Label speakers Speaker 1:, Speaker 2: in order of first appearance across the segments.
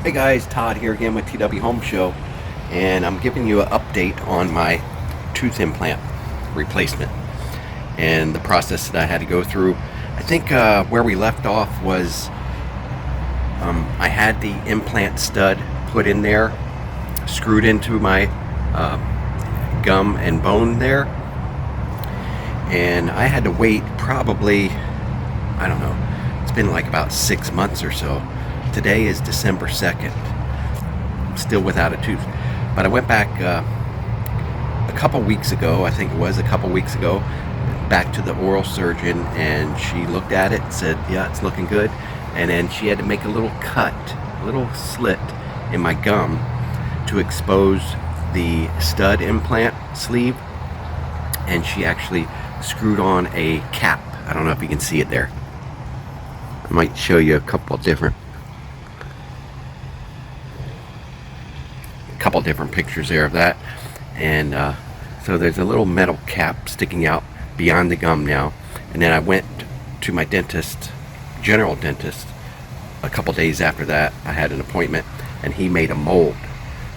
Speaker 1: Hey guys, Todd here again with twHomeShow, and I'm giving you an update on my tooth implant replacement and the process that I had to go through. I think where we left off was I had the implant stud put in there, screwed into my gum and bone there, and I had to wait probably, I don't know, it's been like about 6 months or so. Today is December 2nd. I'm still without a tooth. But I went back a couple weeks ago, I think it was a couple weeks ago, back to the oral surgeon, and she looked at it and said, yeah, it's looking good. And then she had to make a little cut, a little slit in my gum to expose the stud implant sleeve. And she actually screwed on a cap. I don't know if you can see it there. I might show you a couple different pictures there of that. And so there's a little metal cap sticking out beyond the gum now. And then I went to my dentist, general dentist, a couple days after that. I had an appointment, and he made a mold,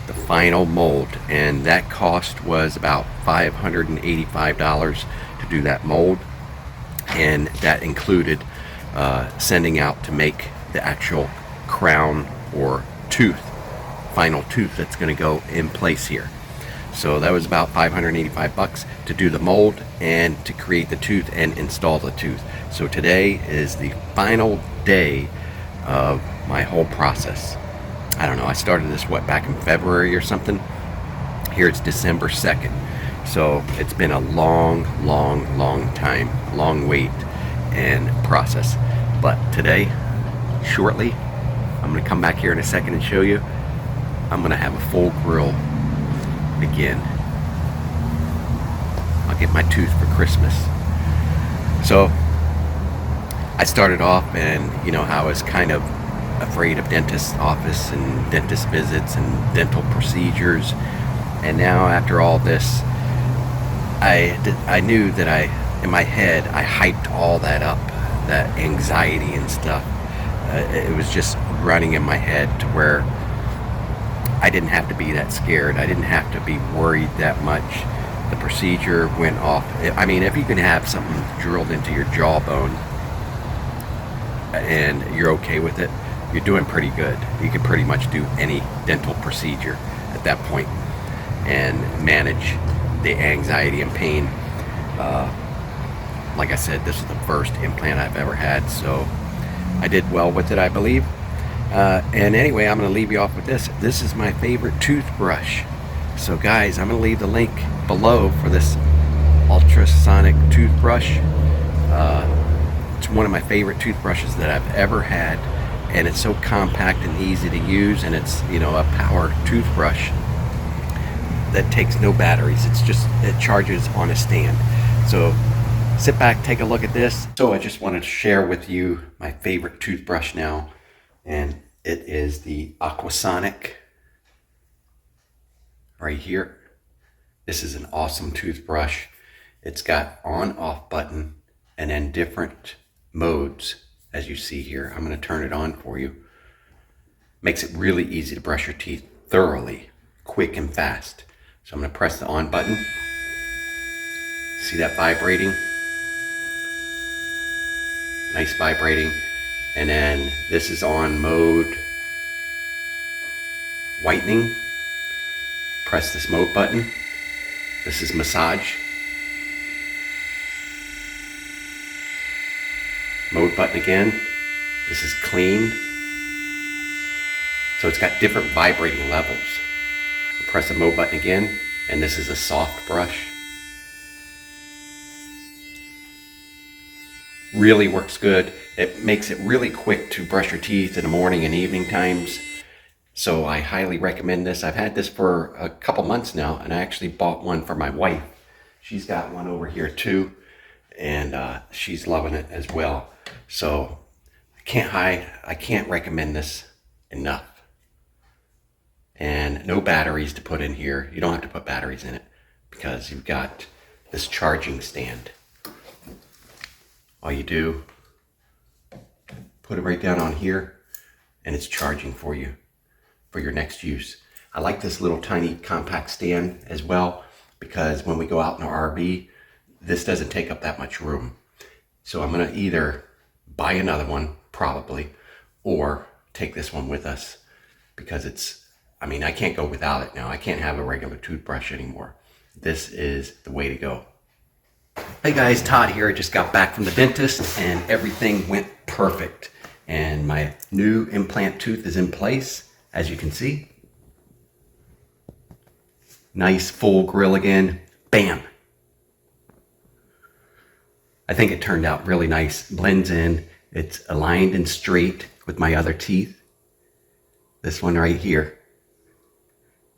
Speaker 1: the final mold, and that cost was about $585 to do that mold. And that included sending out to make the actual crown or final tooth that's going to go in place here. So that was about $585 to do the mold and to create the tooth and install the tooth. So today is the final day of my whole process. I don't know, I started this back in February or something. Here it's December 2nd. So it's been a long time, long wait and process. But today, shortly, I'm going to come back here in a second and show you. I'm going to have a full grill again. I'll get my tooth for Christmas. So I started off, and you know how I was kind of afraid of dentist's office and dentist visits and dental procedures. And now after all this, I knew that in my head, I hyped all that up, that anxiety and stuff. It was just running in my head to where I didn't have to be that scared. I didn't have to be worried that much. The procedure went off. I mean, if you can have something drilled into your jawbone and you're okay with it, you're doing pretty good. You can pretty much do any dental procedure at that point and manage the anxiety and pain. Like I said, this is the first implant I've ever had, so I did well with it, I believe. And anyway, I'm going to leave you off with this. This is my favorite toothbrush. So guys, I'm going to leave the link below for this ultrasonic toothbrush. It's one of my favorite toothbrushes that I've ever had, and it's so compact and easy to use, and it's, you know, a power toothbrush that takes no batteries. It charges on a stand. So sit back, take a look at this. So I just wanted to share with you my favorite toothbrush now, and it is the Aquasonic right here. This is an awesome toothbrush. It's got on-off button and then different modes, as you see here. I'm going to turn it on for you. Makes it really easy to brush your teeth thoroughly, quick and fast. So I'm going to press the on button. See that vibrating? Nice vibrating. And then this is on mode whitening. Press this mode button. This is massage. Mode button again. This is clean. So it's got different vibrating levels. Press the mode button again, and this is a soft brush. Really works good. It makes it really quick to brush your teeth in the morning and evening times. So I highly recommend this. I've had this for a couple months now, and I actually bought one for my wife. She's got one over here too, and she's loving it as well. So I can't recommend this enough. And no batteries to put in here. You don't have to put batteries in it because you've got this charging stand. All you do, put it right down on here, and it's charging for you. for your next use. I like this little tiny compact stand as well, because when we go out in our RV, this doesn't take up that much room. So I'm gonna either buy another one, probably, or take this one with us, because I can't go without it now. I can't have a regular toothbrush anymore. This is the way to go. Hey guys, Todd here. I just got back from the dentist and everything went perfect. And my new implant tooth is in place, as you can see. Nice full grill again. Bam! I think it turned out really nice. Blends in. It's aligned and straight with my other teeth. This one right here.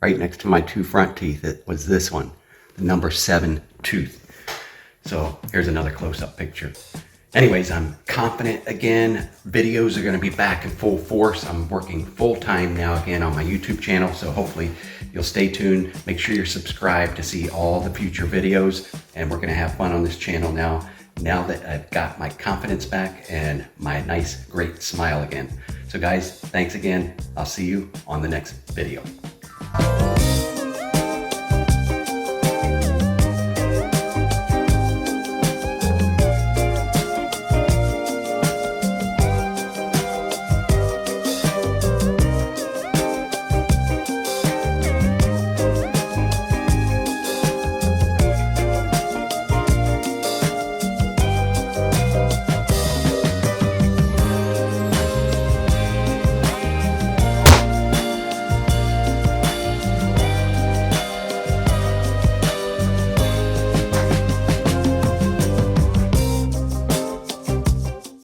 Speaker 1: Right next to my two front teeth, it was this one, the number 7 tooth. So here's another close-up picture. Anyways, I'm confident again. Videos are going to be back in full force. I'm working full-time now again on my YouTube channel, so hopefully you'll stay tuned. Make sure you're subscribed to see all the future videos, and we're going to have fun on this channel now that I've got my confidence back and my nice, great smile again. So guys, thanks again. I'll see you on the next video.